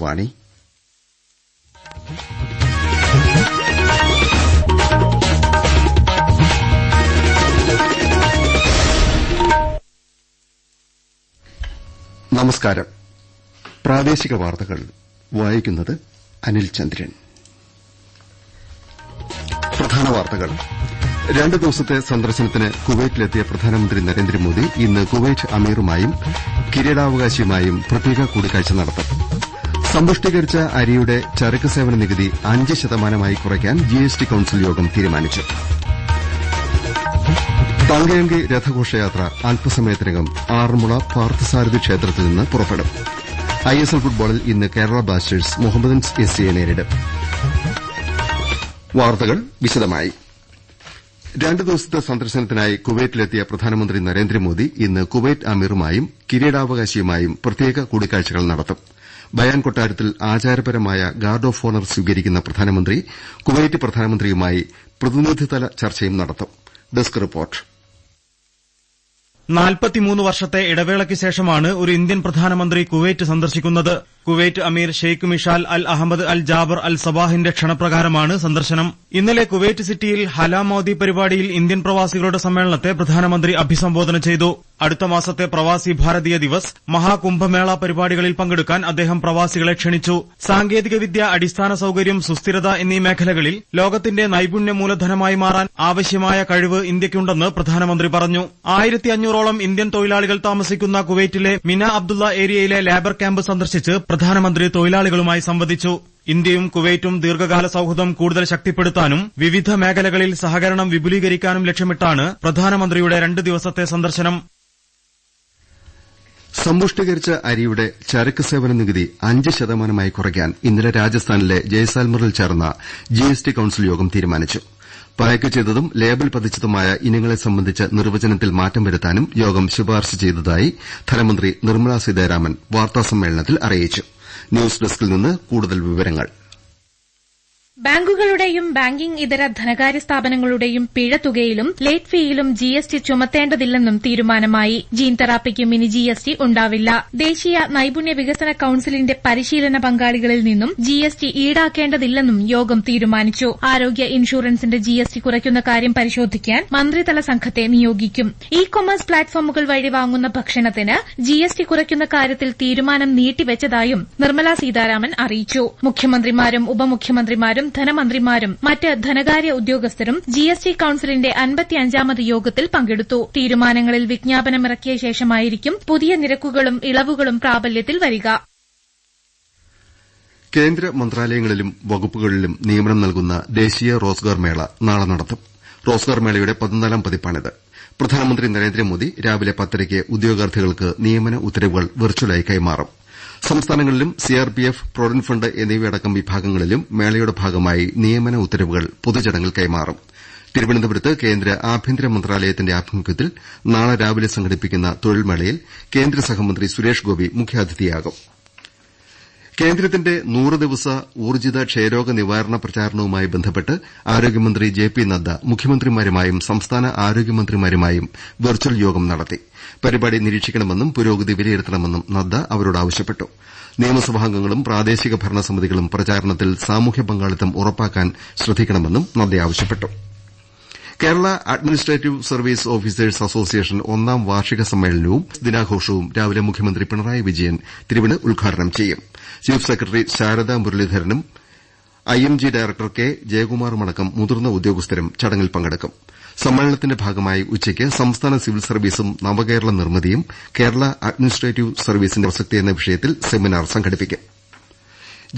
ആകാശവാണി. നമസ്കാരം. പ്രാദേശിക വാർത്തകൾ വായിക്കുന്നത് അനിൽ ചന്ദ്രൻ. പ്രധാന വാർത്തകൾ. 2 ദിവസത്തെ സന്ദർശനത്തിന് കുവൈറ്റിലെത്തിയ പ്രധാനമന്ത്രി നരേന്ദ്രമോദി ഇന്ന് കുവൈറ്റ് അമീറുമായും കിരീടാവകാശിയുമായും പ്രത്യേക കൂടിക്കാഴ്ച നടത്തും. സമ്പുഷ്ടീകരിച്ച അരിയുടെ ചരക്ക് സേവന നികുതി 5% കുറയ്ക്കാൻ ജിഎസ്ടി കൌൺസിൽ യോഗം തീരുമാനിച്ചു. തങ്കയങ്കി രഥഘോഷയാത്ര അല്പസമയത്തിനകം ആറന്മുള പാർത്ഥസാരഥി ക്ഷേത്രത്തിൽ നിന്ന് പുറപ്പെടും. ഐഎസ്എൽ ഫുട്ബോളിൽ ഇന്ന് കേരള ബ്ലാസ്റ്റേഴ്സ് മുഹമ്മദൻസ് എസ്സിയെ നേരിടും. വാർത്തകൾ വിശദമായി. 2 ദിവസത്തെ സന്ദർശനത്തിനായി കുവൈറ്റിലെത്തിയ പ്രധാനമന്ത്രി നരേന്ദ്രമോദി ഇന്ന് കുവൈറ്റ് അമീറുമായും കിരീടാവകാശിയുമായും പ്രത്യേക കൂടിക്കാഴ്ചകൾ നടത്തും. ബയാൻ കൊട്ടാരത്തിൽ ആചാരപരമായ ഗാർഡ് ഓഫ് ഓണർ സ്വീകരിക്കുന്ന പ്രധാനമന്ത്രി കുവൈറ്റ് പ്രധാനമന്ത്രിയുമായി പ്രതിനിധിതല ചർച്ചയും നടത്തും. Desk report. 43 വർഷത്തെ ഇടവേളയ്ക്ക് ശേഷമാണ് ഒരു ഇന്ത്യൻ പ്രധാനമന്ത്രി കുവൈറ്റ് സന്ദർശിക്കുന്നത്. കുവൈറ്റ് അമീർ ഷെയ്ഖ് മിഷാൽ അൽ അഹമ്മദ് അൽ ജാബർ അൽ സബാഹിന്റെ ക്ഷണപ്രകാരമാണ് സന്ദർശനം. ഇന്നലെ കുവൈറ്റ് സിറ്റിയിൽ ഹലാ മോദി പരിപാടിയിൽ ഇന്ത്യൻ പ്രവാസികളുടെ സമ്മേളനത്തെ പ്രധാനമന്ത്രി അഭിസംബോധന ചെയ്തു. അടുത്ത മാസത്തെ പ്രവാസി ഭാരതീയ ദിവസ് മഹാകുംഭമേള പരിപാടികളിൽ പങ്കെടുക്കാൻ അദ്ദേഹം പ്രവാസികളെ ക്ഷണിച്ചു. സാങ്കേതികവിദ്യ, അടിസ്ഥാന സൌകര്യം, സുസ്ഥിരത എന്നീ മേഖലകളിൽ ലോകത്തിന്റെ നൈപുണ്യ മൂലധനമായി മാറാൻ ആവശ്യമായ കഴിവ് ഇന്ത്യയ്ക്കുണ്ടെന്ന് പ്രധാനമന്ത്രി പറഞ്ഞു. 1500ഓളം ഇന്ത്യൻ തൊഴിലാളികൾ താമസിക്കുന്ന കുവൈറ്റിലെ മിന അബ്ദുള്ള ഏരിയയിലെ ലേബർ ക്യാമ്പ് സന്ദർശിച്ച് പ്രധാനമന്ത്രി തൊഴിലാളികളുമായി സംവദിച്ചു. ഇന്ത്യയും കുവൈറ്റും ദീർഘകാല സൌഹൃദം കൂടുതൽ ശക്തിപ്പെടുത്താനും വിവിധ മേഖലകളിൽ സഹകരണം വിപുലീകരിക്കാനും ലക്ഷ്യമിട്ടാണ് പ്രധാനമന്ത്രിയുടെ 2 ദിവസത്തെ സന്ദർശനം. സമ്പുഷ്ടീകരിച്ച അരിയുടെ ചരക്ക് സേവന നികുതി 5% കുറയ്ക്കാൻ ഇന്നലെ രാജസ്ഥാനിലെ ജയ്സാൽമറിൽ ചേർന്ന ജിഎസ്ടി കൌൺസിൽ യോഗം തീരുമാനിച്ചു. പായ്ക്ക് ചെയ്തതും ലേബൽ പതിച്ചതുമായ ഇനങ്ങളെ സംബന്ധിച്ച നിർവചനത്തിൽ മാറ്റം വരുത്താനും യോഗം ശുപാർശ ചെയ്തതായി ധനമന്ത്രി നിർമ്മല സീതാരാമൻ വാർത്താസമ്മേളനത്തിൽ അറിയിച്ചു. ന്യൂസ് ഡെസ്കിൽ നിന്ന് കൂടുതൽ വിവരങ്ങൾ. ബാങ്കുകളുടെയും ബാങ്കിംഗ് ഇതര ധനകാര്യ സ്ഥാപനങ്ങളുടെയും പിഴത്തുകയിലും ലേറ്റ് ഫീയിലും ജിഎസ്ടി ചുമത്തേണ്ടതില്ലെന്നും തീരുമാനമായി. ജീൻ തെറാപ്പിക്കും ഇനി ജിഎസ്ടി ഉണ്ടാവില്ല. ദേശീയ നൈപുണ്യ വികസന കൌൺസിലിന്റെ പരിശീലന പങ്കാളികളിൽ നിന്നും ജിഎസ്ടി ഈടാക്കേണ്ടതില്ലെന്നും യോഗം തീരുമാനിച്ചു. ആരോഗ്യ ഇൻഷുറൻസിന്റെ ജിഎസ്ടി കുറയ്ക്കുന്ന കാര്യം പരിശോധിക്കാൻ മന്ത്രിതല സംഘത്തെ നിയോഗിക്കും. ഇ കൊമേഴ്സ് പ്ലാറ്റ്ഫോമുകൾ വഴി വാങ്ങുന്ന ഭക്ഷണത്തിന് ജിഎസ്ടി കുറയ്ക്കുന്ന കാര്യത്തിൽ തീരുമാനം നീട്ടിവച്ചതായും നിർമ്മല സീതാരാമൻ അറിയിച്ചു. മുഖ്യമന്ത്രിമാരും ഉപമുഖ്യമന്ത്രിമാരും ധനമന്ത്രിമാരും മറ്റ് ധനകാര്യ ഉദ്യോഗസ്ഥരും ജിഎസ്ടി കൌൺസിലിന്റെ 55ാമത് യോഗത്തിൽ പങ്കെടുത്തു. തീരുമാനങ്ങളിൽ വിജ്ഞാപനമിറക്കിയ ശേഷമായിരിക്കും പുതിയ നിരക്കുകളും ഇളവുകളും പ്രാബല്യത്തിൽ വരിക. കേന്ദ്ര മന്ത്രാലയങ്ങളിലും വകുപ്പുകളിലും നിയമനം നൽകുന്ന ദേശീയ റോസ്ഗാർ മേള നാളെ നടത്തും. റോസ്ഗാർ മേളയുടെ 14ാം പതിപ്പാണിത്. പ്രധാനമന്ത്രി നരേന്ദ്രമോദി രാവിലെ 10:00 ഉദ്യോഗാർത്ഥികൾക്ക് നിയമന ഉത്തരവുകൾ വെർച്വലായി കൈമാറും. സംസ്ഥാനങ്ങളിലും സിആർപിഎഫ്, പ്രൊവിഡന്റ് ഫണ്ട് എന്നിവയടക്കം വിഭാഗങ്ങളിലും മേളയുടെ ഭാഗമായി നിയമന ഉത്തരവുകൾ പൊതുചടങ്ങിൽ കൈമാറും. തിരുവനന്തപുരത്ത് കേന്ദ്ര ആഭ്യന്തര മന്ത്രാലയത്തിന്റെ ആഭിമുഖ്യത്തിൽ നാളെ രാവിലെ സംഘടിപ്പിക്കുന്ന തൊഴിൽമേളയിൽ കേന്ദ്ര സഹമന്ത്രി സുരേഷ് ഗോപി മുഖ്യാതിഥിയാകും. കേന്ദ്രത്തിന്റെ 100 ദിവസ ഊർജ്ജിത ക്ഷയരോഗ നിവാരണ പ്രചാരണവുമായി ബന്ധപ്പെട്ട് ആരോഗ്യമന്ത്രി ജെ.പി. നദ്ദ മുഖ്യമന്ത്രിമാരുമായും സംസ്ഥാന ആരോഗ്യമന്ത്രിമാരുമായും വെർച്വൽ യോഗം നടത്തി. പരിപാടി നിരീക്ഷിക്കണമെന്നും പുരോഗതി വിലയിരുത്തണമെന്നും നദ്ദ അവരോട് ആവശ്യപ്പെട്ടു. നിയമസഭാംഗങ്ങളും പ്രാദേശിക ഭരണസമിതികളും പ്രചാരണത്തിൽ സാമൂഹ്യ പങ്കാളിത്തം ഉറപ്പാക്കാൻ ശ്രദ്ധിക്കണമെന്നും നദ്ദ ആവശ്യപ്പെട്ടു. Kerala administrative service officers association 1ാം വാർഷിക സമ്മേളനവും ദിനാഘോഷവും രാവിലെ മുഖ്യമന്ത്രി പിണറായി വിജയൻ തിരുവന ഉദ്ഘാടനം ചെയ്യും. ചീഫ് സെക്രട്ടറി ശാരദാ മുരളീധരനും ഐഎംജി ഡയറക്ടർ കെ ജയകുമാറുമടക്കം മുതിർന്ന ഉദ്യോഗസ്ഥരും ചടങ്ങിൽ പങ്കെടുക്കും. സമ്മേളനത്തിന്റെ ഭാഗമായി ഉച്ചയ്ക്ക് സംസ്ഥാന സിവിൽ സർവീസും നവകേരള നിർമ്മിതിയും കേരള അഡ്മിനിസ്ട്രേറ്റീവ് സർവീസിന്റെ പ്രസക്തി എന്ന വിഷയത്തിൽ സെമിനാർ സംഘടിപ്പിക്കും.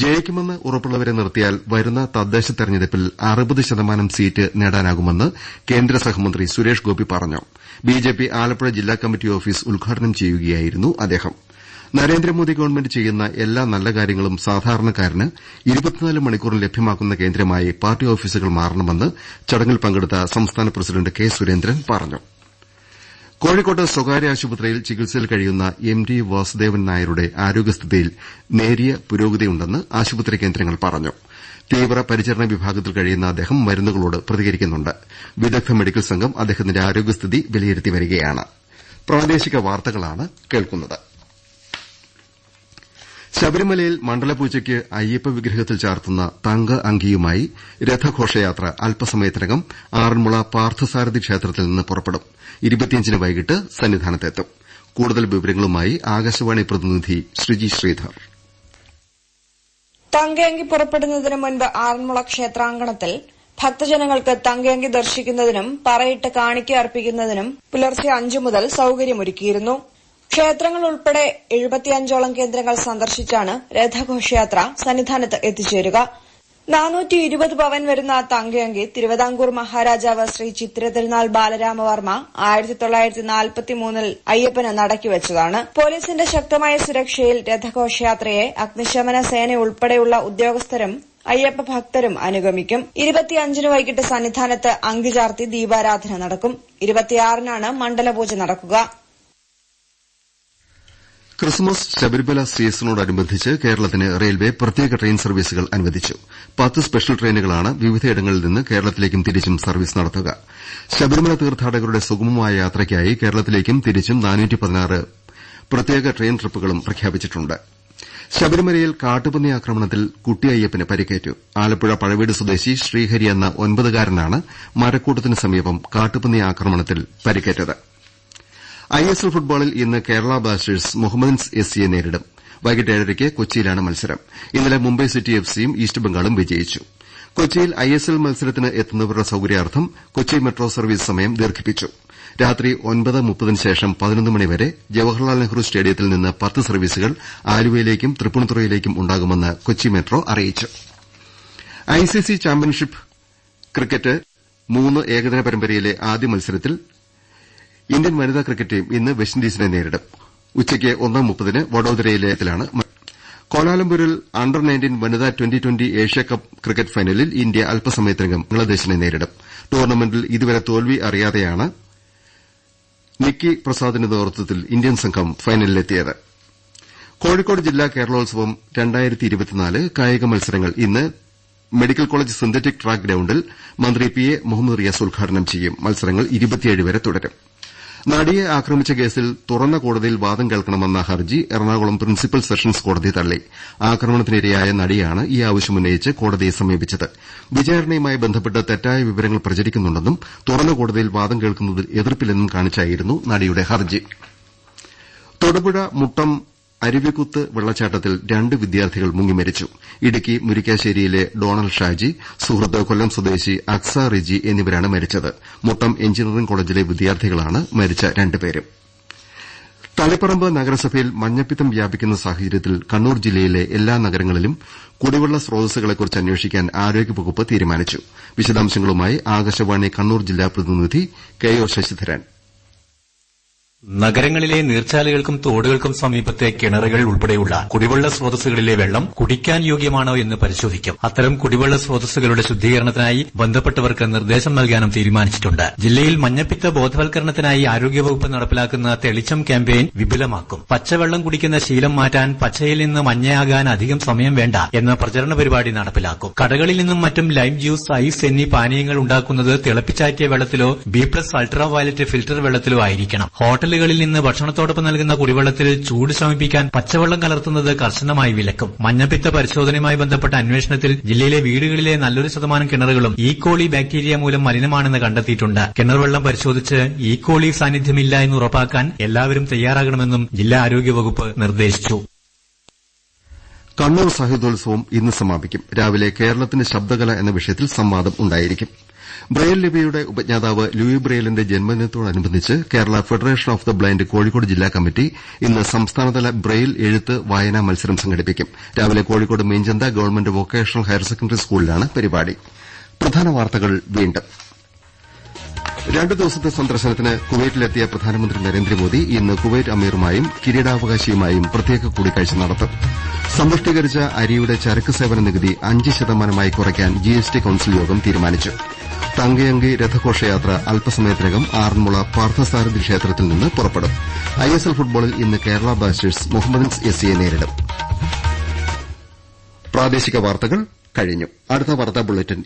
ജയിക്കുമെന്ന് ഉറപ്പുള്ളവരെ നിർത്തിയാൽ വരുന്ന തദ്ദേശ തെരഞ്ഞെടുപ്പിൽ 60% സീറ്റ് നേടാനാകുമെന്ന് കേന്ദ്ര സഹമന്ത്രി സുരേഷ് ഗോപി പറഞ്ഞു. ബിജെപി ആലപ്പുഴ ജില്ലാ കമ്മിറ്റി ഓഫീസ് ഉദ്ഘാടനം ചെയ്യുകയായിരുന്നു അദ്ദേഹം. നരേന്ദ്രമോദി ഗവൺമെന്റ് ചെയ്യുന്ന എല്ലാ നല്ല കാര്യങ്ങളും സാധാരണക്കാരന് 24 മണിക്കൂറിൽ ലഭ്യമാക്കുന്ന കേന്ദ്രമായി പാർട്ടി ഓഫീസുകൾ മാറണമെന്ന് ചടങ്ങിൽ പങ്കെടുത്ത സംസ്ഥാന പ്രസിഡന്റ് കെ സുരേന്ദ്രൻ പറഞ്ഞു. കോഴിക്കോട്ട് സ്വകാര്യ ആശുപത്രിയിൽ ചികിത്സയിൽ കഴിയുന്ന എം.ടി. വാസുദേവൻ നായരുടെ ആരോഗ്യസ്ഥിതിയിൽ നേരിയ പുരോഗതിയുണ്ടെന്ന് ആശുപത്രി കേന്ദ്രങ്ങൾ പറഞ്ഞു. തീവ്ര പരിചരണ വിഭാഗത്തിൽ കഴിയുന്ന അദ്ദേഹം മരുന്നുകളോട് പ്രതികരിക്കുന്നുണ്ട്. വിദഗ്ധ മെഡിക്കൽ സംഘം അദ്ദേഹത്തിന്റെ ആരോഗ്യസ്ഥിതി വിലയിരുത്തി വരികയാണ്. ശബരിമലയിൽ മണ്ഡലപൂജയ്ക്ക് അയ്യപ്പ വിഗ്രഹത്തിൽ ചാർത്തുന്ന തങ്ക അങ്കിയുമായി രഥഘോഷയാത്ര അല്പസമയത്തിനകം ആറന്മുള പാർത്ഥസാരഥി ക്ഷേത്രത്തിൽ നിന്ന് പുറപ്പെടും. 25-ന് വൈകിട്ട് സന്നിധാനത്തെത്തും. കൂടുതൽ വിവരങ്ങളുമായി ആകാശവാണി പ്രതിനിധി ശ്രീജി ശ്രീധർ. തങ്കയങ്കി പുറപ്പെടുന്നതിന് മുൻപ് ആറന്മുള ക്ഷേത്രാങ്കണത്തിൽ ഭക്തജനങ്ങൾക്ക് തങ്കയങ്കി ദർശിക്കുന്നതിനും പറയിട്ട് കാണിക്ക അർപ്പിക്കുന്നതിനും പുലർച്ചെ 5 മുതൽ സൌകര്യമൊരുക്കിയിരുന്നു. ക്ഷേത്രങ്ങൾ ഉൾപ്പെടെ 75ഓളം കേന്ദ്രങ്ങൾ സന്ദർശിച്ചാണ് രഥഘോഷയാത്ര സന്നിധാനത്ത് എത്തിച്ചേരുക. 420 പവൻ വരുന്ന തങ്കയങ്കി തിരുവിതാംകൂർ മഹാരാജാവ് ശ്രീ ചിത്തിരതിരുനാൾ ബാലരാമവർമ്മ 1943-ൽ അയ്യപ്പന് നടക്കിവച്ചതാണ്. പോലീസിന്റെ ശക്തമായ സുരക്ഷയിൽ രഥഘോഷയാത്രയെ അഗ്നിശമന സേന ഉൾപ്പെടെയുള്ള ഉദ്യോഗസ്ഥരും അയ്യപ്പ ഭക്തരും അനുഗമിക്കും. 25-ന് വൈകിട്ട് സന്നിധാനത്ത് അങ്കി ചാർത്തി ദീപാരാധന നടക്കും. 26-നാണ് മണ്ഡലപൂജ നടക്കുക. ക്രിസ്മസ് ശബരിമല സീസണോടനുബന്ധിച്ച് കേരളത്തിന് റെയിൽവേ പ്രത്യേക ട്രെയിൻ സർവീസുകൾ അനുവദിച്ചു. 10 സ്പെഷ്യൽ ട്രെയിനുകളാണ് വിവിധയിടങ്ങളിൽ നിന്ന് കേരളത്തിലേക്കും തിരിച്ചും സർവീസ് നടത്തുക. ശബരിമല തീർത്ഥാടകരുടെ സുഗമമായ യാത്രയ്ക്കായി കേരളത്തിലേക്കും തിരിച്ചും 416 പ്രത്യേക ട്രെയിൻ ട്രിപ്പുകളും പ്രഖ്യാപിച്ചിട്ടുണ്ട്. ശബരിമലയിൽ കാട്ടുപന്നി ആക്രമണത്തിൽ കുട്ടി അയ്യപ്പന് പരിക്കേറ്റു. ആലപ്പുഴ പഴവീട് സ്വദേശി ശ്രീഹരി എന്ന 9-കാരനാണ് മരക്കൂട്ടത്തിന് സമീപം കാട്ടുപന്നി ആക്രമണത്തിൽ പരിക്കേറ്റത്. ഐഎസ്എൽ ഫുട്ബോളിൽ ഇന്ന് കേരള ബ്ലാസ്റ്റേഴ്സ് മുഹമ്മദൻസ് എസ്സിയെ നേരിടും. വൈകിട്ട് 7:30-ക്ക് കൊച്ചിയിലാണ് മത്സരം. ഇന്നലെ മുംബൈ സിറ്റി എഫ്സിയും ഈസ്റ്റ് ബംഗാളും വിജയിച്ചു. കൊച്ചിയിൽ ഐഎസ്എൽ മത്സരത്തിന് എത്തുന്നവരുടെ സൌകര്യാർത്ഥം കൊച്ചി മെട്രോ സർവീസ് സമയം ദീർഘിപ്പിച്ചു. രാത്രി 9:30-ന് ശേഷം 11 മണിവരെ ജവഹർലാൽ നെഹ്റു സ്റ്റേഡിയത്തിൽ നിന്ന് 10 സർവീസുകൾ ആലുവയിലേക്കും തൃപ്പൂണിത്തുറയിലേക്കും ഉണ്ടാകുമെന്ന് കൊച്ചി മെട്രോ അറിയിച്ചു. ഐസിസി ചാമ്പ്യൻഷിപ്പ് ക്രിക്കറ്റ് 3 ഏകദിന പരമ്പരയിലെ ആദ്യ മത്സരത്തിൽ ഇന്ത്യൻ വനിതാ ക്രിക്കറ്റ് ടീം ഇന്ന് വെസ്റ്റിൻഡീസിനെ നേരിടും. ഉച്ചയ്ക്ക് 1:30-ന് വഡോദരയിലാണ്. കോലാലംപൂരിൽ അണ്ടർ 19 വനിതാ ട്വന്റി ഏഷ്യാകപ്പ് ക്രിക്കറ്റ് ഫൈനലിൽ ഇന്ത്യ അല്പസമയത്തിനകം ബംഗ്ലാദേശിനെ നേരിടും. ടൂർണമെന്റിൽ ഇതുവരെ തോൽവി അറിയാതെയാണ് നിക്കി പ്രസാദിന്റെ നേതൃത്വത്തിൽ ഇന്ത്യൻ സംഘം ഫൈനലിലെത്തിയത്. കോഴിക്കോട് ജില്ലാ കേരളോത്സവം 2024 കായിക മത്സരങ്ങൾ ഇന്ന് മെഡിക്കൽ കോളേജ് സിന്തറ്റിക് ട്രാക്ക് ഗ്രൌണ്ടിൽ മന്ത്രി പി എ മുഹമ്മദ് റിയാസ് ഉദ്ഘാടനം ചെയ്യും. മത്സരങ്ങൾ 27 വരെ തുടരും. നടിയെ ആക്രമിച്ച കേസിൽ തുറന്ന കോടതിയിൽ വാദം കേൾക്കണമെന്ന ഹർജി എറണാകുളം പ്രിൻസിപ്പൽ സെഷൻസ് കോടതി തള്ളി. ആക്രമണത്തിനിരയായ നടിയാണ് ഈ ആവശ്യമുന്നയിച്ച് കോടതിയെ സമീപിച്ചത്. വിചാരണയുമായി ബന്ധപ്പെട്ട് തെറ്റായ വിവരങ്ങൾ പ്രചരിക്കുന്നുണ്ടെന്നും തുറന്ന കോടതിയിൽ വാദം കേൾക്കുന്നതിൽ എതിർപ്പില്ലെന്നും കാണിച്ചായിരുന്നു നടിയുടെ ഹർജി. തൊടുപുഴ മുട്ടം അരുവിക്കുത്ത് വെള്ളച്ചാട്ടത്തിൽ 2 വിദ്യാർത്ഥികൾ മുങ്ങിമരിച്ചു. ഇടുക്കി മുരിക്കാശ്ശേരിയിലെ ഡോണൽ ഷാജി, സുഹൃത്ത് കൊല്ലം സ്വദേശി അക്സ റിജി എന്നിവരാണ് മരിച്ചത്. മുട്ടം എഞ്ചിനീയറിംഗ് കോളേജിലെ വിദ്യാർത്ഥികളാണ് മരിച്ച 2 പേരും. തളിപ്പറമ്പ് നഗരസഭയിൽ മഞ്ഞപ്പിത്തം വ്യാപിക്കുന്ന സാഹചര്യത്തിൽ കണ്ണൂർ ജില്ലയിലെ എല്ലാ നഗരങ്ങളിലും കുടിവെള്ള സ്രോതസ്സുകളെക്കുറിച്ച് അന്വേഷിക്കാൻ ആരോഗ്യവകുപ്പ് തീരുമാനിച്ചു. വിശദാംശങ്ങളുമായി ആകാശവാണി കണ്ണൂർ ജില്ലാ പ്രതിനിധി കെ ഒ ശശിധരൻ. നഗരങ്ങളിലെ നീർച്ചാലുകൾക്കും തോടുകൾക്കും സമീപത്തെ കിണറുകൾ ഉൾപ്പെടെയുള്ള കുടിവെള്ള സ്രോതസ്സുകളിലെ വെള്ളം കുടിക്കാൻ യോഗ്യമാണോ എന്ന് പരിശോധിക്കും. അത്തരം കുടിവെള്ള സ്രോതസ്സുകളുടെ ശുദ്ധീകരണത്തിനായി ബന്ധപ്പെട്ടവർക്ക് നിർദ്ദേശം നൽകാനും തീരുമാനിച്ചിട്ടുണ്ട്. ജില്ലയിൽ മഞ്ഞപ്പിത്ത ബോധവൽക്കരണത്തിനായി ആരോഗ്യവകുപ്പ് നടപ്പിലാക്കുന്ന തെളിച്ചം ക്യാമ്പയിൻ വിപുലമാക്കും. പച്ചവെള്ളം കുടിക്കുന്ന ശീലം മാറ്റാൻ പച്ചയിൽ നിന്ന് മഞ്ഞയാകാൻ അധികം സമയം വേണ്ട എന്ന പ്രചരണ പരിപാടി നടപ്പിലാക്കും. കടകളിൽ നിന്നും മറ്റും ലൈം ജ്യൂസ്, ഐസ് എന്നീ പാനീയങ്ങൾ ഉണ്ടാക്കുന്നത് തിളപ്പിച്ചാറ്റിയ വെള്ളത്തിലോ B+ അൾട്രാ വയലറ്റ് ഫിൽറ്റർ വെള്ളത്തിലോ ആയിരിക്കണം. ഹോട്ടലുകളിൽ നിന്ന് ഭക്ഷണത്തോടൊപ്പം നൽകുന്ന കുടിവെള്ളത്തിൽ ചൂട് ശമിപ്പിക്കാൻ പച്ചവെള്ളം കലർത്തുന്നത് കർശനമായി വിലക്കും. മഞ്ഞപ്പിത്ത പരിശോധനയുമായി ബന്ധപ്പെട്ട അന്വേഷണത്തിൽ ജില്ലയിലെ വീടുകളിലെ നല്ലൊരു ശതമാനം കിണറുകളും ഈക്കോളി ബാക്ടീരിയ മൂലം മലിനമാണെന്ന് കണ്ടെത്തിയിട്ടുണ്ട്. കിണർവെള്ളം പരിശോധിച്ച് ഈക്കോളി സാന്നിധ്യമില്ല എന്ന് ഉറപ്പാക്കാൻ എല്ലാവരും തയ്യാറാകണമെന്നും ജില്ലാ ആരോഗ്യവകുപ്പ് നിർദ്ദേശിച്ചു. കണ്ണൂർ സാഹിത്യോത്സവം ഇന്ന് സമാപിക്കും. രാവിലെ കേരളത്തിന്റെ ശബ്ദകല എന്ന വിഷയത്തിൽ സംവാദം ഉണ്ടായിരിക്കും. ബ്രെയിൽ ലിപിയുടെ ഉപജ്ഞാതാവ് ലൂയി ബ്രെയിലിന്റെ ജന്മദിനത്തോടനുബന്ധിച്ച് Kerala federation of the blind Kozhikode ജില്ലാ കമ്മിറ്റി ഇന്ന് സംസ്ഥാനതല ബ്രെയിൽ എഴുത്ത് വായനാ മത്സരം സംഘടിപ്പിക്കും. രാവിലെ കോഴിക്കോട് മീഞ്ചന്ത ഗവൺമെന്റ് വൊക്കേഷണൽ ഹയർ സെക്കൻഡറി സ്കൂളിലാണ് പരിപാടി. പ്രധാന വാർത്തകൾ വീണ്ടും. 2 ദിവസത്തെ സന്ദർശനത്തിന് കുവൈറ്റിലെത്തിയ പ്രധാനമന്ത്രി നരേന്ദ്രമോദി ഇന്ന് കുവൈറ്റ് അമീറുമായും കിരീടാവകാശിയുമായും പ്രത്യേക കൂടിക്കാഴ്ച നടത്തും. സമ്പുഷ്ടീകരിച്ച അരിയുടെ ചരക്ക് സേവന നികുതി 5% കുറയ്ക്കാൻ GST കൌൺസിൽ യോഗം തീരുമാനിച്ചു. തങ്കയങ്കി രഥഘോഷയാത്ര അല്പസമയത്തിനകം ആറന്മുള പാർത്ഥസാരഥി ക്ഷേത്രത്തിൽ നിന്ന് പുറപ്പെടും. ഐഎസ്എൽ ഫുട്ബോളിൽ ഇന്ന് കേരള ബ്ലാസ്റ്റേഴ്സ് മുഹമ്മദൻസ് എസ്സിയെ നേരിടും. പ്രാദേശിക വാർത്തകൾ കഴിഞ്ഞു. അടുത്ത വാർത്താ ബുള്ളറ്റിൻ